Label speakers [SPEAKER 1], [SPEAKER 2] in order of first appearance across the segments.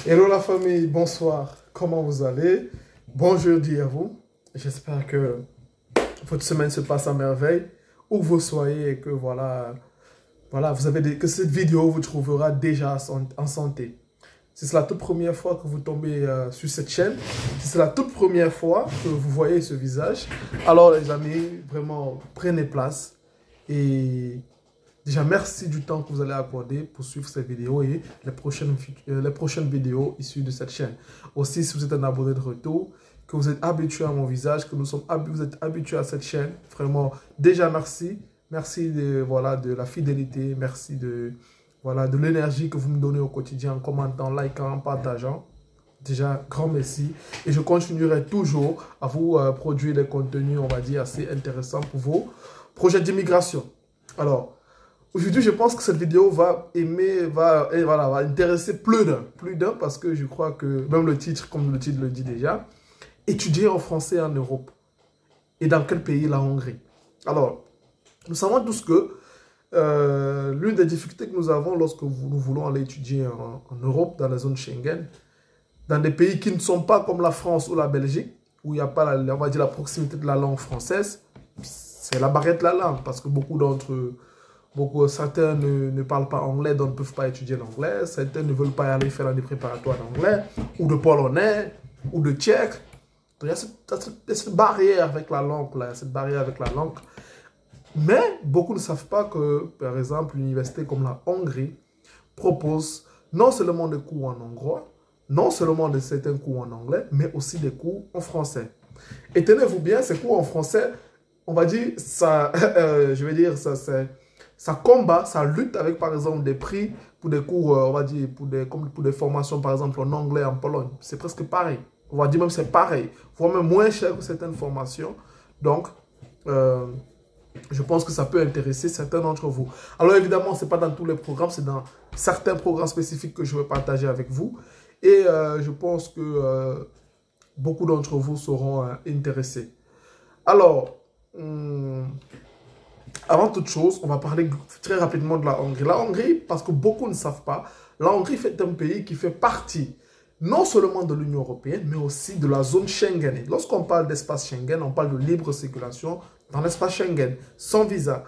[SPEAKER 1] Hello la famille, bonsoir, comment vous allez? Bon jeudi à vous. J'espère que votre semaine se passe à merveille, où que vous soyez et que que cette vidéo vous trouvera déjà en santé. Si c'est la toute première fois que vous tombez sur cette chaîne, si c'est la toute première fois que vous voyez ce visage, alors les amis, vraiment prenez place et déjà, merci du temps que vous allez accorder pour suivre cette vidéo et les prochaines vidéos issues de cette chaîne. Aussi, si vous êtes un abonné de retour, que vous êtes habitué à mon visage, que vous êtes habitué à cette chaîne, vraiment, déjà merci. Merci de la fidélité, merci de l'énergie que vous me donnez au quotidien en commentant, likant, en partageant. Déjà, grand merci. Et je continuerai toujours à vous produire des contenus, on va dire, assez intéressants pour vos projets d'immigration. Alors, aujourd'hui, je pense que cette vidéo va intéresser plus d'un parce que je crois que, même le titre, comme le titre le dit déjà, étudier en français en Europe. Et dans quel pays? La Hongrie. Alors, nous savons tous que l'une des difficultés que nous avons lorsque nous voulons aller étudier en Europe, dans la zone Schengen, dans des pays qui ne sont pas comme la France ou la Belgique, où il n'y a pas, on va dire, la proximité de la langue française, c'est la barrière de la langue, parce que certains ne parlent pas anglais, donc ne peuvent pas étudier l'anglais. Certains ne veulent pas aller faire l'année préparatoire d'anglais, ou de polonais, ou de tchèque. Donc, il y a cette barrière avec la langue, là, cette barrière avec la langue. Mais beaucoup ne savent pas que, par exemple, une université comme la Hongrie propose non seulement des cours en hongrois, non seulement certains cours en anglais, mais aussi des cours en français. Et tenez-vous bien, ces cours en français, on va dire, ça combat, ça lutte avec, par exemple, des prix pour des cours, on va dire, pour des formations, par exemple, en anglais en Pologne. C'est presque pareil. On va dire même c'est pareil, voire même moins cher que certaines formations. Donc, je pense que ça peut intéresser certains d'entre vous. Alors, évidemment, ce n'est pas dans tous les programmes, c'est dans certains programmes spécifiques que je vais partager avec vous. Et je pense que beaucoup d'entre vous seront intéressés. Alors, avant toute chose, on va parler très rapidement de la Hongrie. La Hongrie, parce que beaucoup ne savent pas, la Hongrie est un pays qui fait partie non seulement de l'Union européenne, mais aussi de la zone Schengen. Lorsqu'on parle d'espace Schengen, on parle de libre circulation dans l'espace Schengen, sans visa.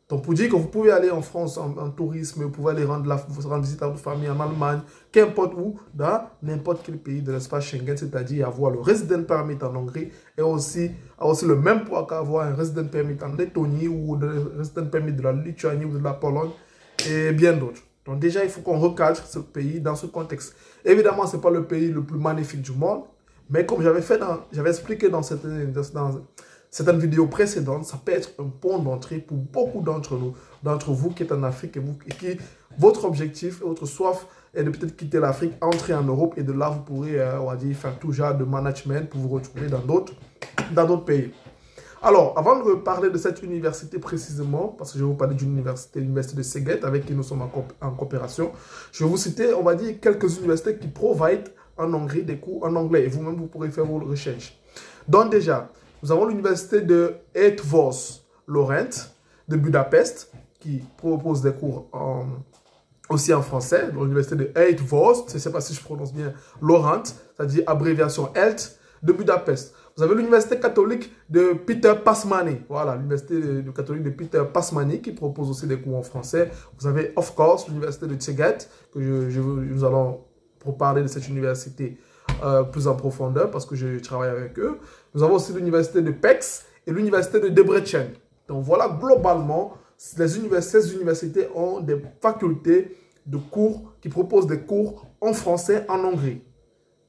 [SPEAKER 1] Donc, pour dire que vous pouvez aller en France en tourisme, vous pouvez aller rendre visite à votre famille en Allemagne, qu'importe où, dans n'importe quel pays de l'espace Schengen, c'est-à-dire avoir le resident permit en Hongrie et aussi le même poids qu'avoir un resident permit en Lettonie ou le resident permit de la Lituanie ou de la Pologne et bien d'autres. Donc, déjà, il faut qu'on recadre ce pays dans ce contexte. Évidemment, ce n'est pas le pays le plus magnifique du monde, mais comme j'avais expliqué dans certaines vidéos précédentes, ça peut être un pont d'entrée pour beaucoup d'entre vous qui êtes en Afrique et qui, votre objectif et votre soif est de peut-être quitter l'Afrique, entrer en Europe et de là, vous pourrez, on va dire, faire tout genre de management pour vous retrouver dans d'autres pays. Alors, avant de parler de cette université précisément, parce que je vais vous parler d'une université, l'université de Szeged, avec qui nous sommes en coopération, je vais vous citer, on va dire, quelques universités qui provident en Hongrie des cours en anglais. Et vous-même, vous pourrez faire vos recherches. Donc déjà, nous avons l'université de Eötvös Loránd de Budapest, qui propose des cours aussi en français. L'université de Eötvös, je ne sais pas si je prononce bien, Loránd, c'est-à-dire abréviation ELT, de Budapest. Vous avez l'université catholique de Peter Pásmány. Voilà, l'université catholique de Peter Pásmány qui propose aussi des cours en français. Vous avez, of course, l'université de Szeged, que nous allons pour parler de cette université plus en profondeur parce que je travaille avec eux. Nous avons aussi l'université de Pécs et l'université de Debrecen. Donc voilà, globalement, ces universités ont des facultés de cours qui proposent des cours en français en Hongrie.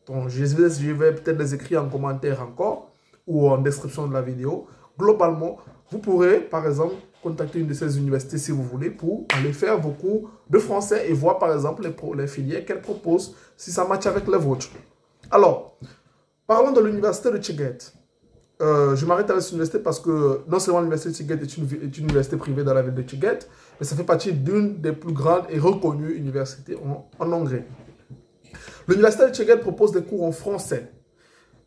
[SPEAKER 1] Donc, je vais peut-être les écrire en commentaire encore ou en description de la vidéo. Globalement, vous pourrez, par exemple, contacter une de ces universités si vous voulez pour aller faire vos cours de français et voir, par exemple, les filières qu'elles proposent si ça matche avec les vôtres. Alors, parlons de l'université de Szeged. Je m'arrête à cette université parce que non seulement l'université de Szeged est une université privée dans la ville de Szeged, mais ça fait partie d'une des plus grandes et reconnues universités en Hongrie. L'université de Szeged propose des cours en français.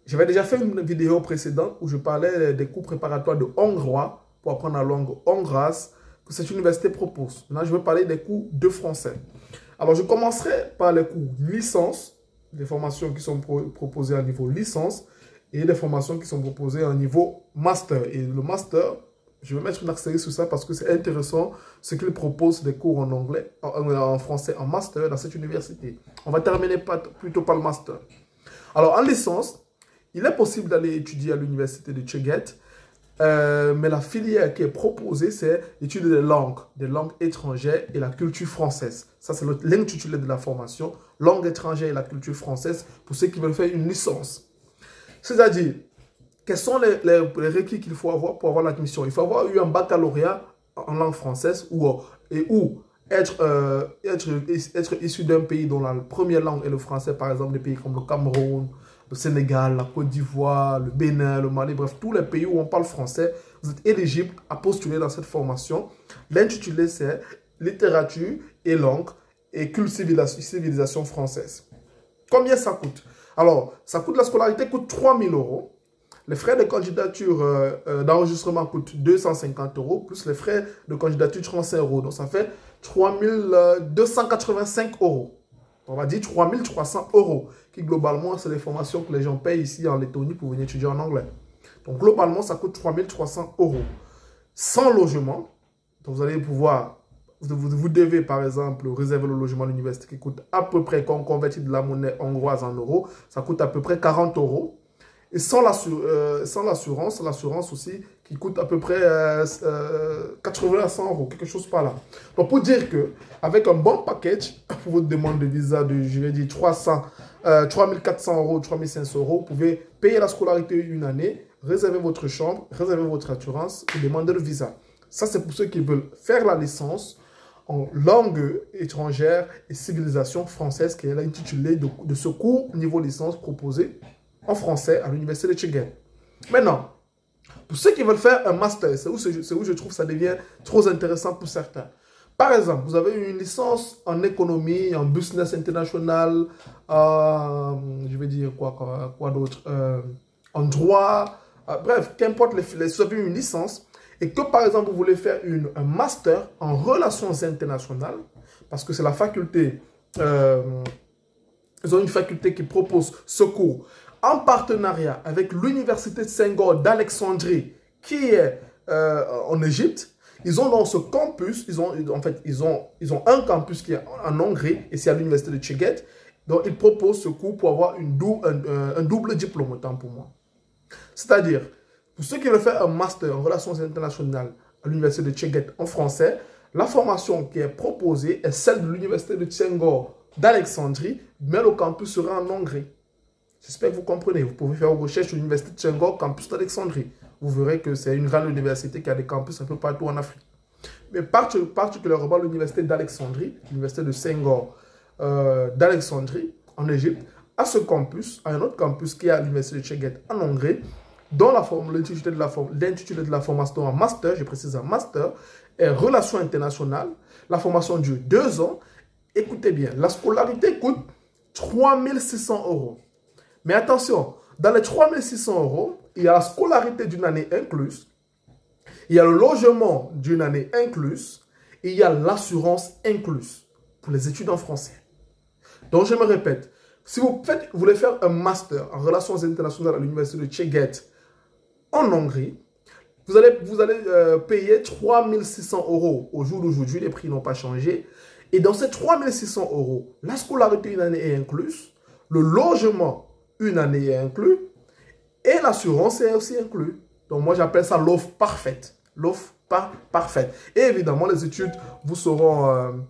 [SPEAKER 1] J'avais déjà fait une vidéo précédente où je parlais des cours préparatoires de hongrois pour apprendre la langue hongroise que cette université propose. Maintenant, je vais parler des cours de français. Alors, je commencerai par les cours licence des formations qui sont proposées à niveau licence et des formations qui sont proposées à niveau master. Et le master, je vais mettre une astérisque sur ça parce que c'est intéressant ce qu'il propose des cours en anglais, en français, en master dans cette université. On va terminer plutôt par le master. Alors, en licence, il est possible d'aller étudier à l'université de Szeged, mais la filière qui est proposée, c'est l'étude des langues étrangères et la culture française. Ça, c'est l'intitulé de la formation, langues étrangères et la culture française, pour ceux qui veulent faire une licence. C'est-à-dire, quels sont les requis qu'il faut avoir pour avoir l'admission? Il faut avoir eu un baccalauréat en langue française ou être issu d'un pays dont la première langue est le français, par exemple des pays comme le Cameroun, le Sénégal, la Côte d'Ivoire, le Bénin, le Mali, bref, tous les pays où on parle français, vous êtes éligible à postuler dans cette formation. L'intitulé, c'est littérature et langue et civilisation française. Combien ça coûte? Alors, ça coûte, la scolarité coûte 3 000 €. Les frais de candidature d'enregistrement coûtent 250 €, plus les frais de candidature 35 €. Donc, ça fait 3 285 €. On va dire 3 300 €, qui globalement, c'est les formations que les gens payent ici en Lettonie pour venir étudier en anglais. Donc, globalement, ça coûte 3 300 €. Sans logement, donc vous allez pouvoir, vous devez par exemple réserver le logement à l'université qui coûte à peu près, quand on convertit de la monnaie hongroise en euros, ça coûte à peu près 40 €. Et sans l'assurance aussi, qui coûte à peu près 80 à 100 €, quelque chose par là. Donc, pour dire qu'avec un bon package, pour votre demande de visa de, je vais dire, 3 400 €, 3 500 €, vous pouvez payer la scolarité une année, réserver votre chambre, réserver votre assurance et demander le visa. Ça, c'est pour ceux qui veulent faire la licence en langue étrangère et civilisation française, qui est l'intitulé de ce cours niveau licence proposé en français à l'université de Szeged. Maintenant, pour ceux qui veulent faire un master, c'est où je trouve que ça devient trop intéressant pour certains. Par exemple, vous avez une licence en économie, en business international, je vais dire quoi d'autre, en droit, bref, qu'importe, vous avez une licence, et que par exemple, vous voulez faire un master en relations internationales, parce que c'est la faculté, ils ont une faculté qui propose ce cours en partenariat avec l'université de Senghor d'Alexandrie, qui est en Égypte. Ils ont dans ce campus, ils ont un campus qui est en Hongrie, et c'est à l'université de Szeged. Donc, ils proposent ce cours pour avoir un double diplôme, autant pour moi. C'est-à-dire, pour ceux qui veulent faire un master en relations internationales à l'université de Szeged en français, la formation qui est proposée est celle de l'université de Senghor d'Alexandrie, mais le campus sera en Hongrie. J'espère que vous comprenez. Vous pouvez faire vos recherches sur l'université de Senghor, campus d'Alexandrie. Vous verrez que c'est une grande université qui a des campus un peu partout en Afrique. Mais particulièrement l'université d'Alexandrie, l'université de Senghor d'Alexandrie, en Égypte, a ce campus, a un autre campus qui est à l'université de Szeged en Hongrie, dont l'intitulé de la formation en master, je précise en master, est relations internationales. La formation dure 2 ans. Écoutez bien, la scolarité coûte 3 600 €. Mais attention, dans les 3 600 €, il y a la scolarité d'une année incluse, il y a le logement d'une année incluse, et il y a l'assurance incluse pour les études en français. Donc, je me répète, si vous voulez faire un master en relations internationales à l'université de Szeged en Hongrie, vous allez payer 3 600 € au jour d'aujourd'hui, les prix n'ont pas changé. Et dans ces 3 600 €, la scolarité une année est incluse, le logement une année est inclus, et l'assurance est aussi inclus. Donc moi j'appelle ça l'offre parfaite. L'offre parfaite. Et évidemment les études vous seront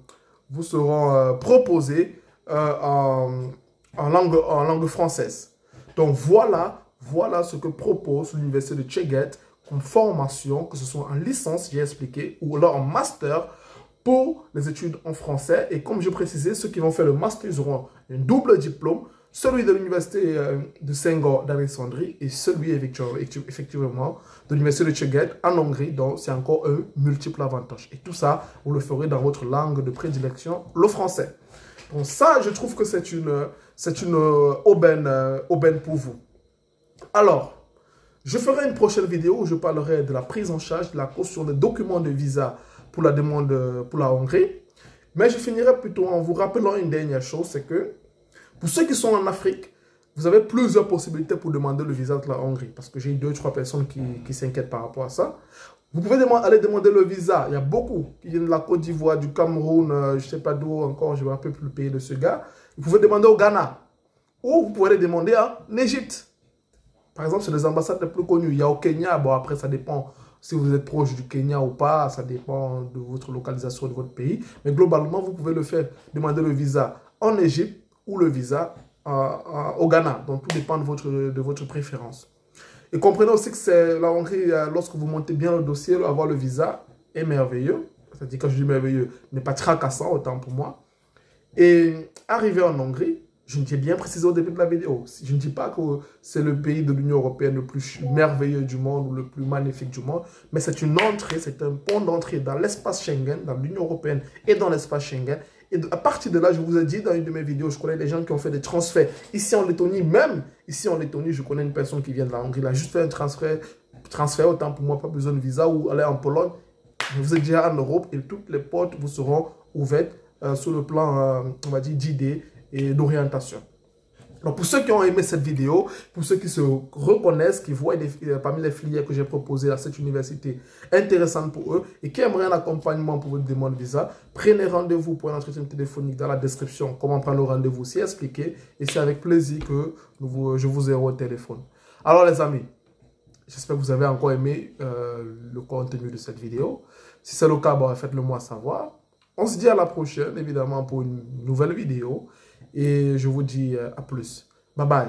[SPEAKER 1] proposées en langue française. Donc voilà ce que propose l'université de Szeged comme formation, que ce soit en licence, j'ai expliqué, ou alors en master pour les études en français. Et comme je précisais, ceux qui vont faire le master, ils auront un double diplôme, celui de l'université de Senghor d'Alexandrie et celui effectivement de l'université de Szeged en Hongrie. Donc, c'est encore un multiple avantage. Et tout ça, vous le ferez dans votre langue de prédilection, le français. Donc ça, je trouve que c'est une aubaine pour vous. Alors, je ferai une prochaine vidéo où je parlerai de la prise en charge de la caution des documents de visa pour la demande pour la Hongrie. Mais je finirai plutôt en vous rappelant une dernière chose, c'est que Pour ceux qui sont en Afrique, vous avez plusieurs possibilités pour demander le visa de la Hongrie. Parce que j'ai 2-3 personnes qui s'inquiètent par rapport à ça. Vous pouvez aller demander le visa. Il y a beaucoup qui viennent de la Côte d'Ivoire, du Cameroun, je ne sais pas d'où encore, je ne me rappelle plus le pays de ce gars. Vous pouvez demander au Ghana. Ou vous pouvez les demander en Égypte. Par exemple, c'est les ambassades les plus connues. Il y a au Kenya. Bon, après, ça dépend si vous êtes proche du Kenya ou pas. Ça dépend de votre localisation de votre pays. Mais globalement, vous pouvez le faire. Demander le visa en Égypte ou le visa au Ghana. Donc, tout dépend de votre préférence. Et comprenez aussi que la Hongrie, lorsque vous montez bien le dossier, avoir le visa est merveilleux. C'est-à-dire, quand je dis merveilleux, n'est pas tracassant, autant pour moi. Et arriver en Hongrie, je ne t'ai bien précisé au début de la vidéo. Je ne dis pas que c'est le pays de l'Union européenne le plus merveilleux du monde ou le plus magnifique du monde, mais c'est une entrée, c'est un pont d'entrée dans l'espace Schengen, dans l'Union européenne et dans l'espace Schengen. Et à partir de là, je vous ai dit dans une de mes vidéos, je connais des gens qui ont fait des transferts ici en Lettonie, même ici en Lettonie, je connais une personne qui vient de la Hongrie, il a juste fait un transfert autant pour moi, pas besoin de visa, ou aller en Pologne. Vous êtes déjà en Europe et toutes les portes vous seront ouvertes sur le plan, on va dire, d'idées et d'orientation. Donc, pour ceux qui ont aimé cette vidéo, pour ceux qui se reconnaissent, qui voient parmi les filières que j'ai proposées à cette université intéressantes pour eux et qui aimeraient un accompagnement pour votre demande de visa, prenez rendez-vous pour un entretien téléphonique dans la description. Comment prendre le rendez-vous, c'est expliqué et c'est avec plaisir que je vous ai au téléphone. Alors les amis, j'espère que vous avez encore aimé le contenu de cette vidéo. Si c'est le cas, faites-le moi savoir. On se dit à la prochaine, évidemment, pour une nouvelle vidéo. Et je vous dis à plus. Bye bye.